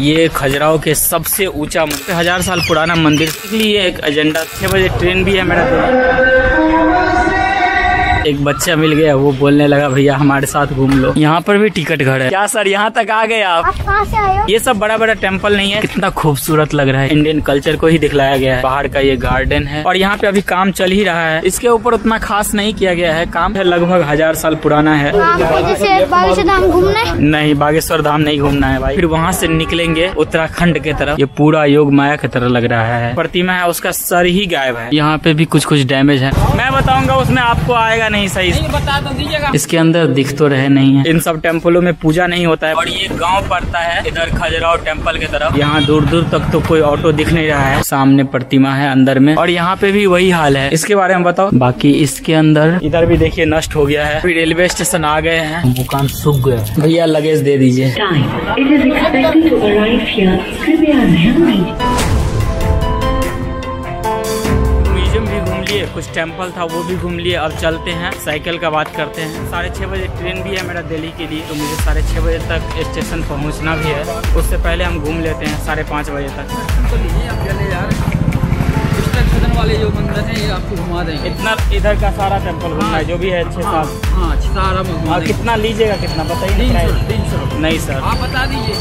ये खजुराहो के सबसे ऊंचा 1000 साल पुराना मंदिर, इसलिए एक एजेंडा 6 बजे ट्रेन भी है मेरा। एक बच्चा मिल गया, वो बोलने लगा भैया हमारे साथ घूम लो। यहाँ पर भी टिकट घर है क्या सर? यहाँ तक आ गए आप कहाँ से आए हो? ये सब बड़ा बड़ा टेम्पल नहीं है, कितना खूबसूरत लग रहा है। इंडियन कल्चर को ही दिखलाया गया है। बाहर का ये गार्डन है और यहाँ पे अभी काम चल ही रहा है। इसके ऊपर उतना खास नहीं किया गया है, काम है लगभग 1000 साल पुराना है। बागेश्वर धाम घूमना है? नहीं, बागेश्वर धाम नहीं घूमना है भाई। फिर वहाँ से निकलेंगे उत्तराखंड की तरफ। ये पूरा योग माया की तरह लग रहा है। प्रतिमा है, उसका सर ही गायब है। यहाँ पे भी कुछ डैमेज है, मैं बताऊंगा उसमें, आपको आएगा नहीं सही से बता तो दीजिएगा। इसके अंदर दिख तो रहे नहीं है। इन सब टेम्पलों में पूजा नहीं होता है। और ये गांव पड़ता है इधर खजुराहो टेम्पल की तरफ। यहाँ दूर दूर तक तो कोई ऑटो दिख नहीं रहा है। सामने प्रतिमा है अंदर में, और यहाँ पे भी वही हाल है। इसके बारे में बताओ। बाकी इसके अंदर इधर भी देखिए नष्ट हो गया है। फिर रेलवे स्टेशन आ गए हैं, दुकान सूख गया। भैया लगेज दे दीजिए। भी घूम लिए, कुछ टेम्पल था वो भी घूम लिए। अब चलते हैं, साइकिल का बात करते हैं। 6:30 बजे ट्रेन भी है मेरा दिल्ली के लिए, तो मुझे 6:30 बजे तक स्टेशन पहुंचना भी है। उससे पहले हम घूम लेते हैं 5:30 बजे तक। तो लीजिए आप चले यार, सदन वाले जो मंदिर हैं ये आपको घुमा देंगे। इतना इधर का सारा टेम्पल घूमना है, जो भी है 6-7। हाँ, सारा। कितना लीजिएगा, कितना बताइए। 300। नहीं सर, आप बता दीजिए।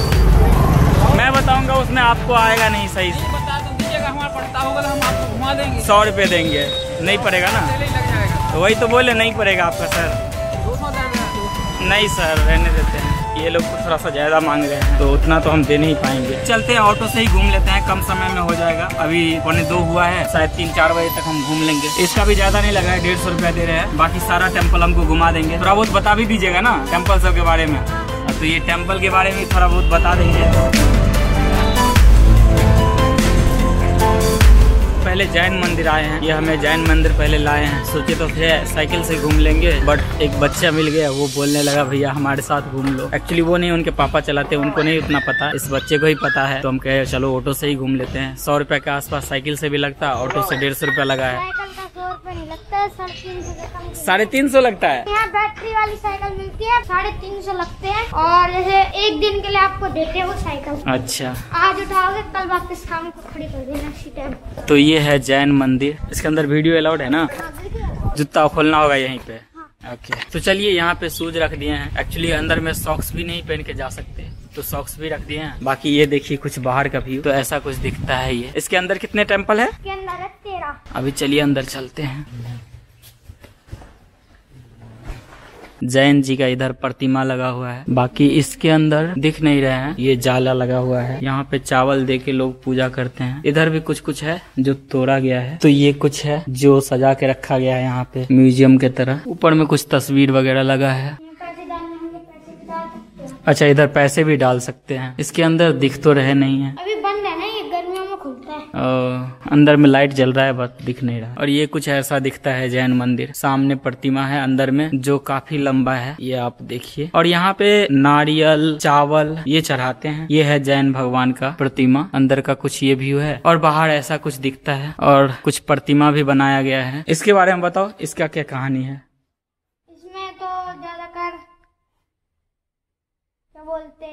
मैं बताऊंगा, उसमें आपको आएगा नहीं सही से। बता तो दीजिएगा, हमारा पड़ता होगा हम आपको घुमा देंगे। 100 रुपये देंगे, नहीं पड़ेगा ना? लग जाएगा। तो वही तो बोले नहीं पड़ेगा आपका सर। 200 नहीं सर, रहने देते हैं। ये लोग तो थोड़ा सा ज्यादा मांग रहे हैं, तो उतना तो हम दे नहीं पाएंगे। चलते हैं, ऑटो से ही घूम लेते हैं, कम समय में हो जाएगा। अभी 1:45 हुआ है, शायद 3-4 बजे तक हम घूम लेंगे। इसका भी ज्यादा नहीं लगा है, 150 रुपया दे रहे हैं। बाकी सारा टेम्पल हमको घुमा देंगे। थोड़ा बहुत बता भी दीजिएगा ना टेम्पल सब के बारे में। तो ये टेम्पल के बारे में थोड़ा बहुत बता देंगे। पहले जैन मंदिर आए हैं, ये हमें जैन मंदिर पहले लाए हैं। सोचे तो थे साइकिल से घूम लेंगे, बट एक बच्चा मिल गया, वो बोलने लगा भैया हमारे साथ घूम लो। एक्चुअली वो नहीं, उनके पापा चलाते, उनको नहीं उतना पता, इस बच्चे को ही पता है। तो हम कहे चलो ऑटो से ही घूम लेते हैं। 100 रुपए के आसपास साइकिल से भी लगता है, ऑटो से 150 रुपया लगा है। 350 लगता है। यहाँ बैटरी वाली साइकिल मिलती है, 350 लगते हैं। और जैसे एक दिन के लिए आपको देते हैं वो साइकिल। अच्छा, आज उठाओगे कल वापस शाम को खड़ी कर देना इसी टाइम। तो ये है जैन मंदिर। इसके अंदर वीडियो अलाउड है ना? जूता खोलना होगा यहीं पे। ओके, तो चलिए यहाँ पे शूज रख दिए हैं। एक्चुअली अंदर में सॉक्स भी नहीं पहन के जा सकते, तो सॉक्स भी रख दिए हैं। बाकी ये देखिए कुछ बाहर का व्यू, तो ऐसा कुछ दिखता है। ये इसके अंदर कितने टेम्पल है? इसके अंदर है 13। अभी चलिए अंदर चलते हैं। जैन जी का इधर प्रतिमा लगा हुआ है। बाकी इसके अंदर दिख नहीं रहे हैं, ये जाला लगा हुआ है। यहाँ पे चावल दे के लोग पूजा करते हैं। इधर भी कुछ है जो तोड़ा गया है। तो ये कुछ है जो सजा के रखा गया है यहाँ पे म्यूजियम के तरह। ऊपर में कुछ तस्वीर वगैरह लगा है। अच्छा, इधर पैसे भी डाल सकते हैं। इसके अंदर दिख तो रहे नहीं है, अभी बंद है ना, ये गर्मियों में खुलता है। अंदर में लाइट जल रहा है, बस दिख नहीं रहा। और ये कुछ ऐसा दिखता है जैन मंदिर। सामने प्रतिमा है अंदर में, जो काफी लंबा है, ये आप देखिए। और यहाँ पे नारियल चावल ये चढ़ाते हैं। ये है जैन भगवान का प्रतिमा। अंदर का कुछ ये व्यू है, और बाहर ऐसा कुछ दिखता है, और कुछ प्रतिमा भी बनाया गया है। इसके बारे में बताओ, इसका क्या कहानी है? इसमें तो ज्यादातर क्या बोलते,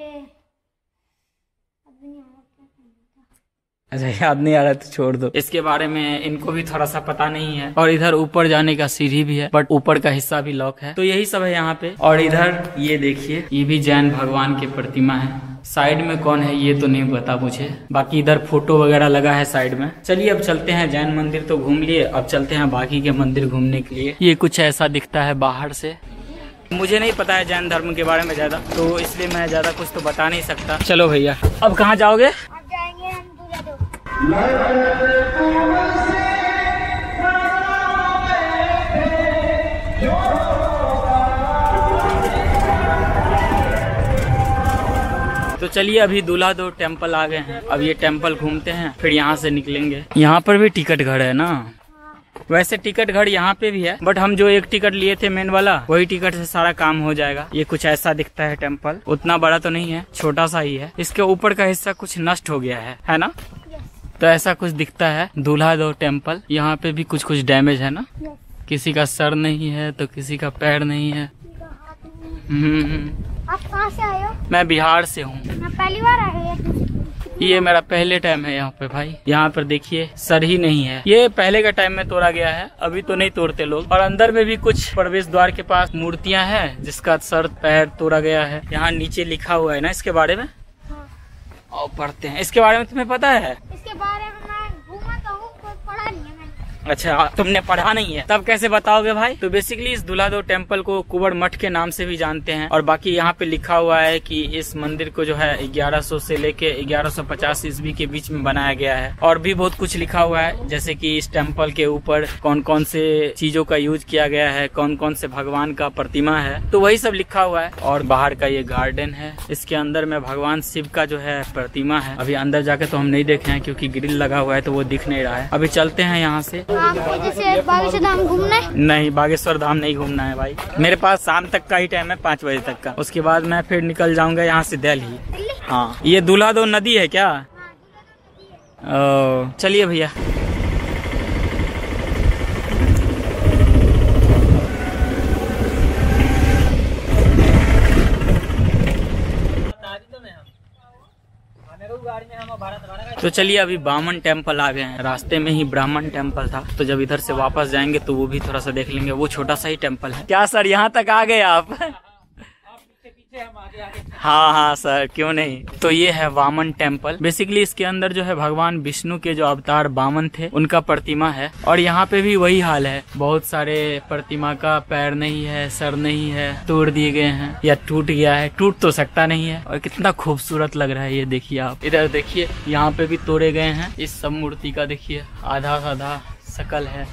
अच्छा याद नहीं आ रहा तो छोड़ दो। इसके बारे में इनको भी थोड़ा सा पता नहीं है। और इधर ऊपर जाने का सीढ़ी भी है, बट ऊपर का हिस्सा भी लॉक है। तो यही सब है यहाँ पे। और इधर ये देखिए, ये भी जैन भगवान की प्रतिमा है। साइड में कौन है ये तो नहीं पता मुझे। बाकी इधर फोटो वगैरह लगा है साइड में। चलिए अब चलते हैं, जैन मंदिर तो घूम लिए, अब चलते हैं बाकी के मंदिर घूमने के लिए। ये कुछ ऐसा दिखता है बाहर से। मुझे नहीं पता है जैन धर्म के बारे में ज्यादा, तो इसलिए मैं ज्यादा कुछ तो बता नहीं सकता। चलो भैया, अब कहाँ जाओगे? अब जाएंगे हम तो चलिए, अभी दूल्हा दो टेम्पल आ गए हैं। अब ये टेम्पल घूमते हैं, फिर यहाँ से निकलेंगे। यहाँ पर भी टिकट घर है ना? वैसे टिकट घर यहाँ पे भी है, बट हम जो एक टिकट लिए थे मेन वाला, वही टिकट से सारा काम हो जाएगा। ये कुछ ऐसा दिखता है टेम्पल। उतना बड़ा तो नहीं है, छोटा सा ही है। इसके ऊपर का हिस्सा कुछ नष्ट हो गया है ना? तो ऐसा कुछ दिखता है दूल्हा दो टेम्पल। यहाँ पे भी कुछ डैमेज है ना? किसी का सर नहीं है तो किसी का पैर नहीं है। आप कहाँ से आए हो? मैं बिहार से हूँ। पहली बार आ गए? ये मेरा पहले टाइम है यहाँ पे भाई। यहाँ पर देखिए सर ही नहीं है, ये पहले का टाइम में तोड़ा गया है, अभी तो नहीं तोड़ते लोग। और अंदर में भी कुछ प्रवेश द्वार के पास मूर्तियाँ हैं जिसका सर पैर तोड़ा गया है। यहाँ नीचे लिखा हुआ है ना इसके बारे में, और पढ़ते हैं। इसके बारे में तुम्हें पता है? इसके बारे में मैं घूमा तो हूँ, पढ़ा नहीं है मैंने। अच्छा, तुमने पढ़ा नहीं है, तब कैसे बताओगे भाई? तो बेसिकली इस धुलाधो टेम्पल को कुबड़ मठ के नाम से भी जानते हैं। और बाकी यहाँ पे लिखा हुआ है कि इस मंदिर को जो है 1100 से लेके 1150 ईस्वी के बीच में बनाया गया है। और भी बहुत कुछ लिखा हुआ है, जैसे कि इस टेम्पल के ऊपर कौन कौन से चीजों का यूज किया गया है, कौन कौन से भगवान का प्रतिमा है, तो वही सब लिखा हुआ है। और बाहर का ये गार्डन है, इसके अंदर में भगवान शिव का जो है प्रतिमा है। अभी अंदर जाके तो हम नहीं देखे हैं क्योंकि ग्रिल लगा हुआ है तो वो दिख नहीं रहा है। अभी चलते हैं यहाँ से। आपको जैसे बागेश्वर धाम घूमना है? नहीं, बागेश्वर धाम नहीं घूमना है भाई। मेरे पास शाम तक का ही टाइम है, 5 बजे तक का। उसके बाद मैं फिर निकल जाऊंगा यहाँ से दिल्ली। हाँ, ये धुलाधो नदी है क्या? चलिए भैया। तो चलिए अभी ब्राह्मण टेम्पल आ गए हैं। रास्ते में ही ब्राह्मण टेम्पल था, तो जब इधर से वापस जाएंगे तो वो भी थोड़ा सा देख लेंगे। वो छोटा सा ही टेम्पल है। क्या सर, यहाँ तक आ गए आप? हाँ हाँ सर, क्यों नहीं। तो ये है वामन टेम्पल। बेसिकली इसके अंदर जो है भगवान विष्णु के जो अवतार वामन थे उनका प्रतिमा है। और यहाँ पे भी वही हाल है, बहुत सारे प्रतिमा का पैर नहीं है, सर नहीं है, तोड़ दिए गए हैं या टूट गया है। टूट तो सकता नहीं है। और कितना खूबसूरत लग रहा है ये, देखिए आप। इधर देखिए, यहाँ पे भी तोड़े गए हैं। इस सब मूर्ति का देखिए आधा आधा शकल है,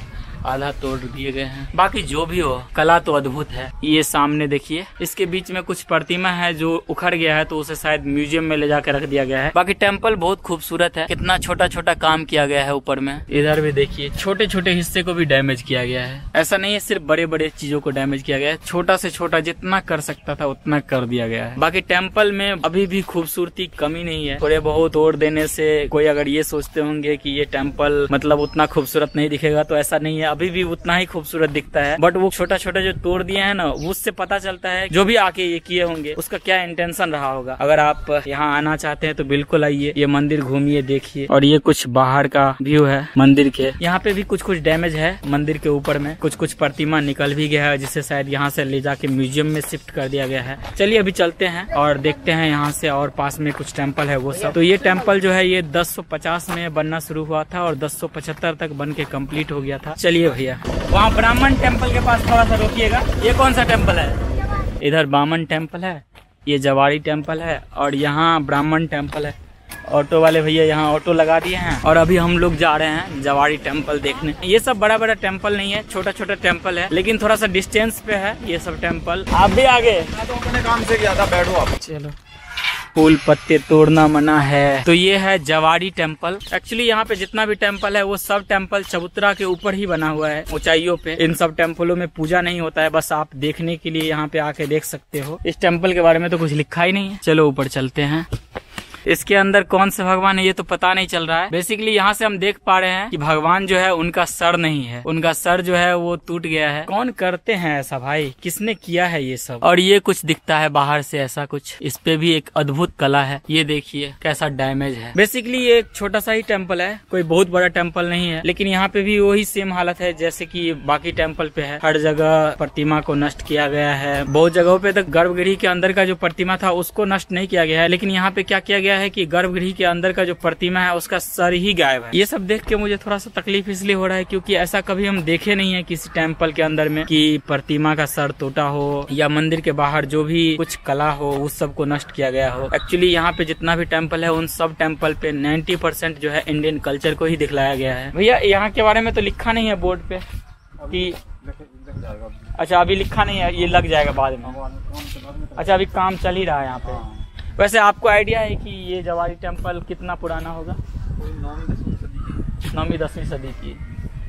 आधा तोड़ दिए गए हैं। बाकी जो भी हो, कला तो अद्भुत है। ये सामने देखिए, इसके बीच में कुछ प्रतिमा है जो उखड़ गया है, तो उसे शायद म्यूजियम में ले जाकर रख दिया गया है। बाकी टेम्पल बहुत खूबसूरत है, कितना छोटा छोटा काम किया गया है ऊपर में। इधर भी देखिए, छोटे छोटे हिस्से को भी डैमेज किया गया है। ऐसा नहीं है सिर्फ बड़े बड़े चीजों को डैमेज किया गया है, छोटा से छोटा जितना कर सकता था उतना कर दिया गया है। बाकी टेम्पल में अभी भी खूबसूरती कमी नहीं है। थोड़े बहुत तोड़ देने से कोई अगर ये सोचते होंगे कि ये टेम्पल मतलब उतना खूबसूरत नहीं दिखेगा, तो ऐसा नहीं है, अभी भी उतना ही खूबसूरत दिखता है। बट वो छोटा छोटा जो तोड़ दिए हैं ना, उससे पता चलता है जो भी आके ये किए होंगे उसका क्या इंटेंशन रहा होगा। अगर आप यहाँ आना चाहते हैं तो बिल्कुल आइए, ये मंदिर घूमिए, देखिए। और ये कुछ बाहर का व्यू है मंदिर के। यहाँ पे भी कुछ कुछ डैमेज है मंदिर के ऊपर में, कुछ कुछ प्रतिमा निकल भी गया है, जिसे शायद यहाँ से ले जाके म्यूजियम में शिफ्ट कर दिया गया है। चलिए अभी चलते हैं और देखते हैं यहाँ से। और पास में कुछ टेम्पल है वो सब। तो ये टेम्पल जो है ये 1050 में बनना शुरू हुआ था और 1075 तक बन के कम्प्लीट हो गया था। चलिए भैया, वहाँ ब्राह्मण टेम्पल के पास थोड़ा सा रोकिएगा। ये कौन सा टेम्पल है? इधर ब्राह्मण टेम्पल है, ये जवाड़ी टेम्पल है, और यहाँ ब्राह्मण टेम्पल है। ऑटो वाले भैया यहाँ ऑटो लगा दिए हैं और अभी हम लोग जा रहे हैं जवाड़ी टेम्पल देखने। ये सब बड़ा बड़ा टेम्पल नहीं है, छोटा छोटा टेम्पल है, लेकिन थोड़ा सा डिस्टेंस पे है ये सब टेम्पल। आप भी आगे? तो अपने काम से गया था, बैठो आप। चलो। फूल पत्ते तोड़ना मना है। तो ये है जवाड़ी टेम्पल। एक्चुअली यहाँ पे जितना भी टेम्पल है वो सब टेम्पल चबूतरा के ऊपर ही बना हुआ है, ऊंचाइयों पे। इन सब टेम्पलों में पूजा नहीं होता है, बस आप देखने के लिए यहाँ पे आके देख सकते हो। इस टेम्पल के बारे में तो कुछ लिखा ही नहीं है। चलो ऊपर चलते हैं। इसके अंदर कौन से भगवान है ये तो पता नहीं चल रहा है। बेसिकली यहाँ से हम देख पा रहे हैं कि भगवान जो है उनका सर नहीं है, उनका सर जो है वो टूट गया है। कौन करते हैं ऐसा भाई, किसने किया है ये सब? और ये कुछ दिखता है बाहर से ऐसा कुछ, इस पे भी एक अद्भुत कला है। ये देखिए कैसा डैमेज है। बेसिकली ये एक छोटा सा ही टेम्पल है, कोई बहुत बड़ा टेम्पल नहीं है, लेकिन यहाँ पे भी वही सेम हालत है जैसे की बाकी टेम्पल पे है। हर जगह प्रतिमा को नष्ट किया गया है। बहुत जगहों पे तक गर्भगृह के अंदर का जो प्रतिमा था उसको नष्ट नहीं किया गया है, लेकिन यहाँ पे क्या किया गया है कि गर्भगृह के अंदर का जो प्रतिमा है उसका सर ही गायब है। ये सब देख के मुझे थोड़ा सा तकलीफ इसलिए हो रहा है क्योंकि ऐसा कभी हम देखे नहीं है किसी टेम्पल के अंदर में कि प्रतिमा का सर टूटा हो या मंदिर के बाहर जो भी कुछ कला हो उस सब को नष्ट किया गया हो। एक्चुअली यहाँ पे जितना भी टेम्पल है उन सब टेम्पल पे 90% जो है इंडियन कल्चर को ही दिखलाया गया है। भैया यहाँ के बारे में तो लिखा नहीं है बोर्ड पे कि, अच्छा अभी लिखा नहीं है, ये लग जाएगा बाद में। अच्छा अभी काम चल ही रहा है यहाँ पे। वैसे आपको आइडिया है कि ये जवाड़ी टेम्पल कितना पुराना होगा? 9वीं 10वीं सदी की।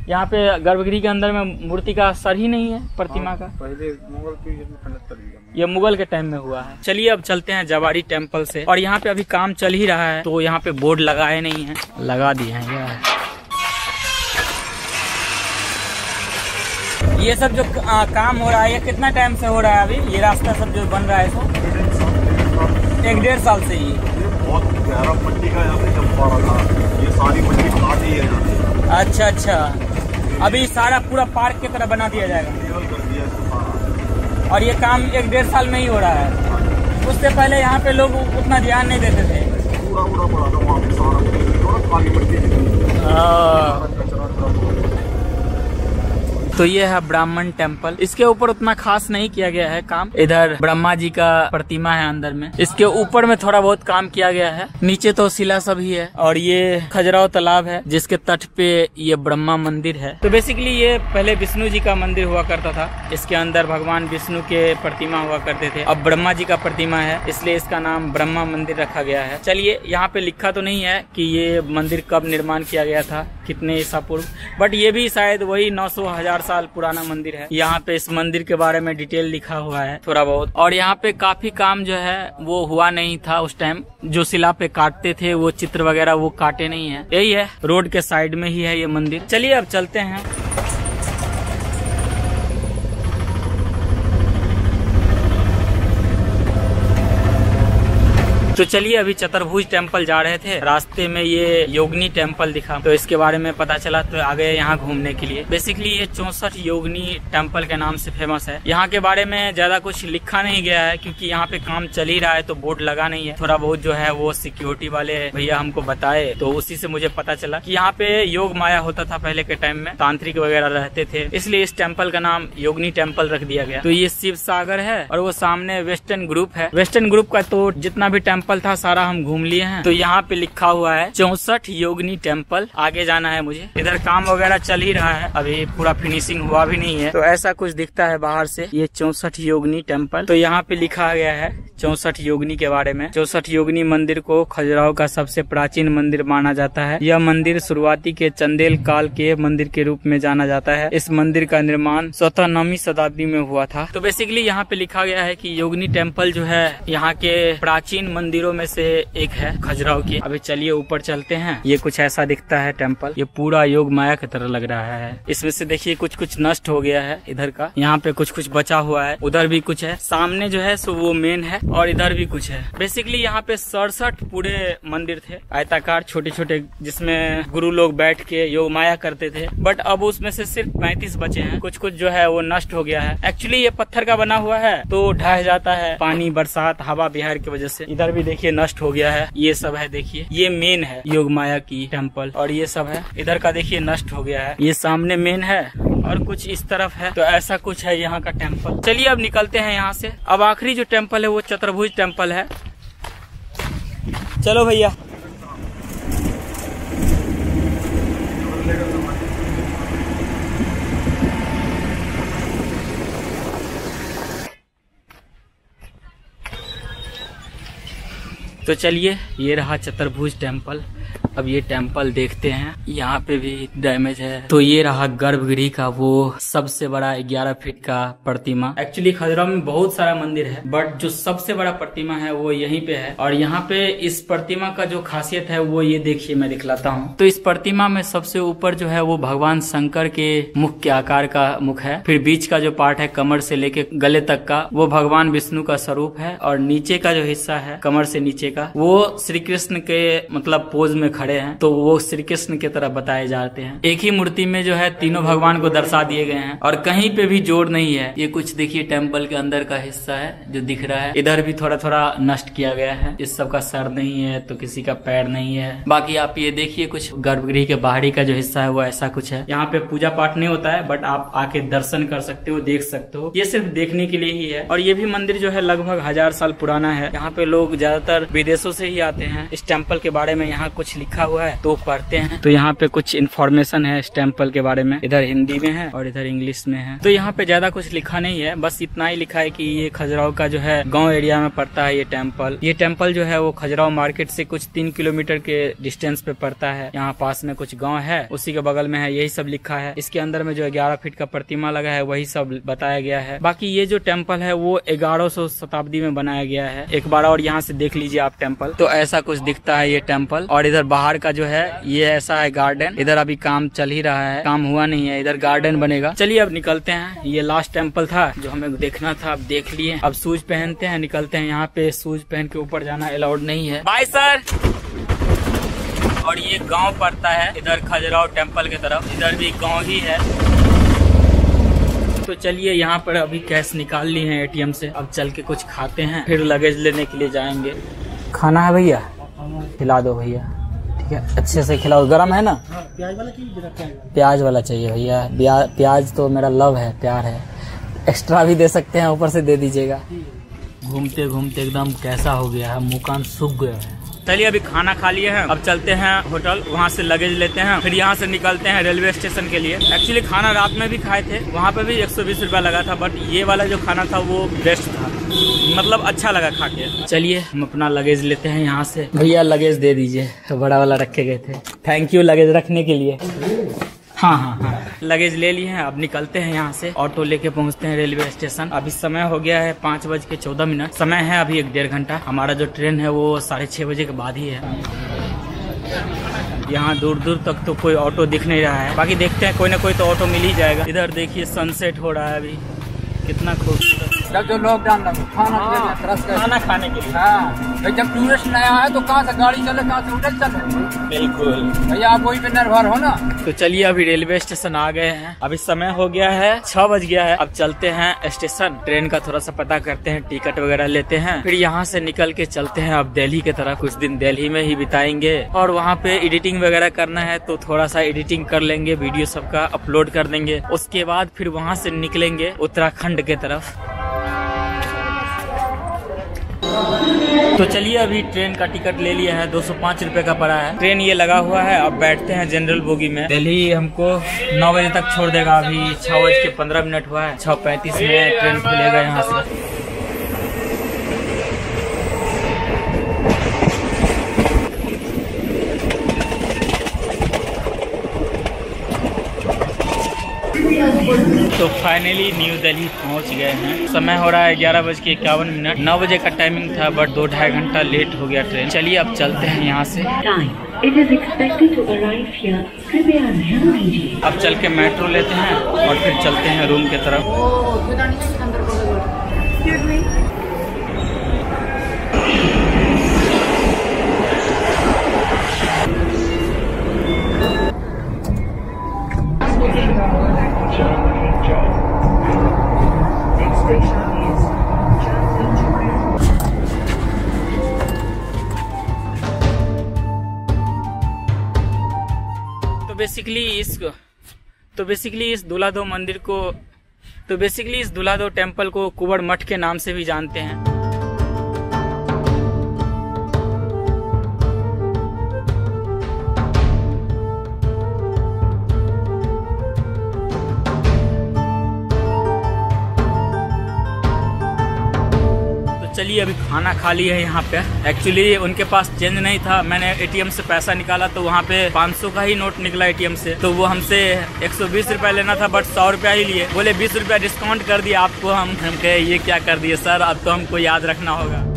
यहाँ पे गर्भगृह के अंदर में मूर्ति का सर ही नहीं है प्रतिमा का। पहले मुगल पीरियड में खंडित कर दिया, ये मुगल के टाइम में हुआ है। चलिए अब चलते हैं जवाड़ी टेम्पल से। और यहाँ पे अभी काम चल ही रहा है तो यहाँ पे बोर्ड लगाए नहीं है, लगा दिए हैं यार। ये सब जो काम हो रहा है ये कितना टाइम से हो रहा है अभी? ये रास्ता सब जो बन रहा है इसको 1-1.5 साल से ही। बहुत गहरा पट्टी का अच्छा अच्छा, अभी सारा पूरा पार्क की तरह बना दिया जाएगा लेवल कर दिया इसको। और ये काम 1-1.5 साल में ही हो रहा है। उससे पहले यहाँ पे लोग उतना ध्यान नहीं देते थे। पूरा पड़ा था वहाँ पे सारा खाली पड़ती तो ये है ब्राह्मण टेम्पल। इसके ऊपर उतना खास नहीं किया गया है काम। इधर ब्रह्मा जी का प्रतिमा है अंदर में, इसके ऊपर में थोड़ा बहुत काम किया गया है। नीचे तो शिला सब ही है। और ये खजुराहो तालाब है जिसके तट पे ये ब्रह्मा मंदिर है। तो बेसिकली ये पहले विष्णु जी का मंदिर हुआ करता था। इसके अंदर भगवान विष्णु के प्रतिमा हुआ करते थे। अब ब्रह्मा जी का प्रतिमा है, इसलिए इसका नाम ब्रह्मा मंदिर रखा गया है। चलिए, यहाँ पे लिखा तो नहीं है कि ये मंदिर कब निर्माण किया गया था, कितने ईसा पूर्व, बट ये भी शायद वही 900-1000 साल पुराना मंदिर है। यहाँ पे इस मंदिर के बारे में डिटेल लिखा हुआ है थोड़ा बहुत। और यहाँ पे काफी काम जो है वो हुआ नहीं था उस टाइम। जो शिला पे काटते थे वो चित्र वगैरह वो काटे नहीं है। यही है, रोड के साइड में ही है ये मंदिर। चलिए अब चलते हैं। तो चलिए, अभी चतुर्भुज टेम्पल जा रहे थे, रास्ते में ये योगिनी टेम्पल दिखा, तो इसके बारे में पता चला तो आ गए यहाँ घूमने के लिए। बेसिकली ये 64 योगिनी टेम्पल के नाम से फेमस है। यहाँ के बारे में ज्यादा कुछ लिखा नहीं गया है क्योंकि यहाँ पे काम चल ही रहा है, तो बोर्ड लगा नहीं है। थोड़ा बहुत जो है वो सिक्योरिटी वाले भैया हमको बताए, तो उसी से मुझे पता चला कि यहाँ पे योग माया होता था पहले के टाइम में, तांत्रिक वगैरह रहते थे, इसलिए इस टेम्पल का नाम योगिनी टेम्पल रख दिया गया। तो ये शिव सागर है और वो सामने वेस्टर्न ग्रुप है। वेस्टर्न ग्रुप का तो जितना भी टेम्पल था सारा हम घूम लिए हैं। तो यहाँ पे लिखा हुआ है 64 योगिनी टेम्पल। आगे जाना है मुझे। इधर काम वगैरह चल ही रहा है, अभी पूरा फिनिशिंग हुआ भी नहीं है। तो ऐसा कुछ दिखता है बाहर से, ये 64 योगिनी टेम्पल। तो यहाँ पे लिखा गया है 64 योगिनी के बारे में। 64 योगिनी मंदिर को खजुराहो का सबसे प्राचीन मंदिर माना जाता है। यह मंदिर शुरुआती के चंदेल काल के मंदिर के रूप में जाना जाता है। इस मंदिर का निर्माण स्वतः 9वीं शताब्दी में हुआ था। तो बेसिकली यहाँ पे लिखा गया है कि योगिनी टेम्पल जो है यहाँ के प्राचीन मंदिरों में से एक है खजुराहो की। अभी चलिए ऊपर चलते हैं। ये कुछ ऐसा दिखता है टेम्पल। ये पूरा योग माया की तरह लग रहा है। इसमें से देखिए कुछ कुछ नष्ट हो गया है इधर का, यहाँ पे कुछ कुछ बचा हुआ है, उधर भी कुछ है, सामने जो है सो वो मेन है और इधर भी कुछ है। बेसिकली यहाँ पे 67 पूरे मंदिर थे, आयताकार छोटे छोटे, जिसमें गुरु लोग बैठ के योग माया करते थे। बट अब उसमें से सिर्फ 35 बचे हैं। कुछ कुछ जो है वो नष्ट हो गया है। एक्चुअली ये पत्थर का बना हुआ है तो ढह जाता है पानी, बरसात, हवा बिहार की वजह से। इधर भी देखिए नष्ट हो गया है। ये सब है, देखिए ये मेन है योग माया की टेम्पल और ये सब है। इधर का देखिए नष्ट हो गया है। ये सामने मेन है और कुछ इस तरफ है। तो ऐसा कुछ है यहाँ का टेम्पल। चलिए अब निकलते हैं यहाँ से। अब आखिरी जो टेम्पल है वो चतुर्भुज टेम्पल है। चलो भैया। तो चलिए, ये रहा चतुर्भुज टेम्पल। अब ये टेम्पल देखते हैं। यहाँ पे भी डैमेज है। तो ये रहा गर्भगृह का वो सबसे बड़ा 11 फीट का प्रतिमा। एक्चुअली खजुराहो में बहुत सारा मंदिर है, बट जो सबसे बड़ा प्रतिमा है वो यहीं पे है। और यहाँ पे इस प्रतिमा का जो खासियत है वो ये देखिए, मैं दिखलाता हूँ। तो इस प्रतिमा में सबसे ऊपर जो है वो भगवान शंकर के मुख के आकार का मुख है। फिर बीच का जो पार्ट है कमर से लेके गले तक का, वो भगवान विष्णु का स्वरूप है। और नीचे का जो हिस्सा है कमर से नीचे का, वो श्री कृष्ण के मतलब पोज में खड़े हैं, तो वो श्री कृष्ण की तरह बताए जाते हैं। एक ही मूर्ति में जो है तीनों भगवान को दर्शा दिए गए हैं और कहीं पे भी जोड़ नहीं है। ये कुछ देखिए टेम्पल के अंदर का हिस्सा है जो दिख रहा है। इधर भी थोड़ा थोड़ा नष्ट किया गया है। इस सब का सर नहीं है तो किसी का पैर नहीं है। बाकी आप ये देखिए कुछ गर्भगृह के बाहरी का जो हिस्सा है वो ऐसा कुछ है। यहाँ पे पूजा पाठ नहीं होता है, बट आप आके दर्शन कर सकते हो, देख सकते हो। ये सिर्फ देखने के लिए ही है। और ये भी मंदिर जो है लगभग 1000 साल पुराना है। यहाँ पे लोग ज्यादातर विदेशों से ही आते हैं। इस टेम्पल के बारे में यहाँ कुछ लिखा हुआ है तो पढ़ते हैं। तो यहाँ पे कुछ इन्फॉर्मेशन है इस टेम्पल के बारे में। इधर हिंदी में है और इधर इंग्लिश में है। तो यहाँ पे ज्यादा कुछ लिखा नहीं है, बस इतना ही लिखा है कि ये खजुराहो का जो है गांव एरिया में पड़ता है ये टेम्पल। ये टेम्पल जो है वो खजुराहो मार्केट से कुछ 3 किलोमीटर के डिस्टेंस पे पड़ता है। यहाँ पास में कुछ गाँव है, उसी के बगल में है। यही सब लिखा है। इसके अंदर में जो 11 फीट का प्रतिमा लगा है वही सब बताया गया है। बाकी ये जो टेम्पल है वो 1100 शताब्दी में बनाया गया है। एक बार और यहाँ से देख लीजिए आप टेम्पल। तो ऐसा कुछ दिखता है ये टेम्पल। और इधर बाहर का जो है ये ऐसा है गार्डन। इधर अभी काम चल ही रहा है, काम हुआ नहीं है। इधर गार्डन बनेगा। चलिए अब निकलते हैं। ये लास्ट टेम्पल था जो हमें देखना था, अब देख लिए। अब शूज पहनते हैं, निकलते हैं। यहाँ पे शूज पहन के ऊपर जाना अलाउड नहीं है। Bye sir. और ये गांव पड़ता है इधर खजुराहो टेम्पल की तरफ, इधर भी गांव ही है। तो चलिए यहाँ पर अभी कैश निकाल ली है ATM से, अब चल के कुछ खाते हैं, फिर लगेज लेने के लिए जाएंगे। खाना है भैया? खिला दो भैया, ठीक है, अच्छे से खिलाओ। गरम है ना? प्याज वाला चाहिए? प्याज वाला चाहिए भैया। प्याज तो मेरा लव है, प्यार है। एक्स्ट्रा भी दे सकते हैं, ऊपर से दे दीजिएगा। घूमते घूमते एकदम कैसा हो गया है, मुँह कान सूख गया है। चलिए अभी खाना खा लिए हैं, अब चलते हैं होटल, वहाँ से लगेज लेते हैं, फिर यहाँ से निकलते हैं रेलवे स्टेशन के लिए। एक्चुअली खाना रात में भी खाए थे, वहाँ पे भी 120 रुपया लगा था, बट ये वाला जो खाना था वो बेस्ट था, मतलब अच्छा लगा खा के। चलिए हम अपना लगेज लेते हैं यहाँ से। भैया लगेज दे दीजिए, बड़ा वाला रखे गए थे। थैंक यू लगेज रखने के लिए। हाँ, लगेज ले लिए हैं, अब निकलते हैं यहाँ से। ऑटो लेके पहुँचते हैं रेलवे स्टेशन। अभी समय हो गया है 5:14। समय है अभी 1-1.5 घंटा। हमारा जो ट्रेन है वो 6:30 बजे के बाद ही है। यहाँ दूर दूर तक तो कोई ऑटो दिख नहीं रहा है, बाकी देखते हैं कोई ना कोई तो ऑटो मिल ही जाएगा। इधर देखिए सनसेट हो रहा है अभी, कितना खूबसूरत। जब जो लॉकडाउन लगा खाना खाने के लिए। हाँ, जब टूरिस्ट नया है तो कहाँ से गाड़ी चले, कहाँ से होटल चले। बिल्कुल भैया आप वही पे निर्भर हो ना। तो चलिए अभी रेलवे स्टेशन आ गए हैं। अभी समय हो गया है 6 बज गया है। अब चलते हैं स्टेशन, ट्रेन का थोड़ा सा पता करते हैं, टिकट वगैरह लेते हैं, फिर यहाँ से निकल के चलते हैं अब दिल्ली की तरफ। कुछ दिन दिल्ली में ही बिताएंगे और वहाँ पे एडिटिंग वगैरह करना है तो थोड़ा सा एडिटिंग कर लेंगे, वीडियो सबका अपलोड कर देंगे। उसके बाद फिर वहाँ से निकलेंगे उत्तराखंड के तरफ। तो चलिए अभी ट्रेन का टिकट ले लिया है, 205 रुपए का पड़ा है। ट्रेन ये लगा हुआ है, अब बैठते हैं जनरल बोगी में। दिल्ली हमको 9 बजे तक छोड़ देगा। अभी 6:15 हुआ है, 6:35 में ट्रेन खुलेगा यहाँ से। तो फाइनली न्यू दिल्ली पहुंच गए हैं। समय हो रहा है 11:51। 9 बजे का टाइमिंग था, बट 2-2.5 घंटा लेट हो गया ट्रेन। चलिए अब चलते हैं यहाँ से। अब चल के मेट्रो लेते हैं और फिर चलते हैं रूम के तरफ। तो बेसिकली इस दूल्हा-दो मंदिर को, तो बेसिकली इस दूल्हा-दो टेम्पल को कुंवर मठ के नाम से भी जानते हैं। चलिए अभी खाना खा लिया है यहाँ पे। एक्चुअली उनके पास चेंज नहीं था, मैंने ATM से पैसा निकाला तो वहाँ पे 500 का ही नोट निकला ATM से, तो वो हमसे 120 रुपया लेना था, बट 100 रुपया ही लिए। बोले 20 रुपया डिस्काउंट कर दिया आपको। हम कहे ये क्या कर दिए सर, अब तो हमको याद रखना होगा।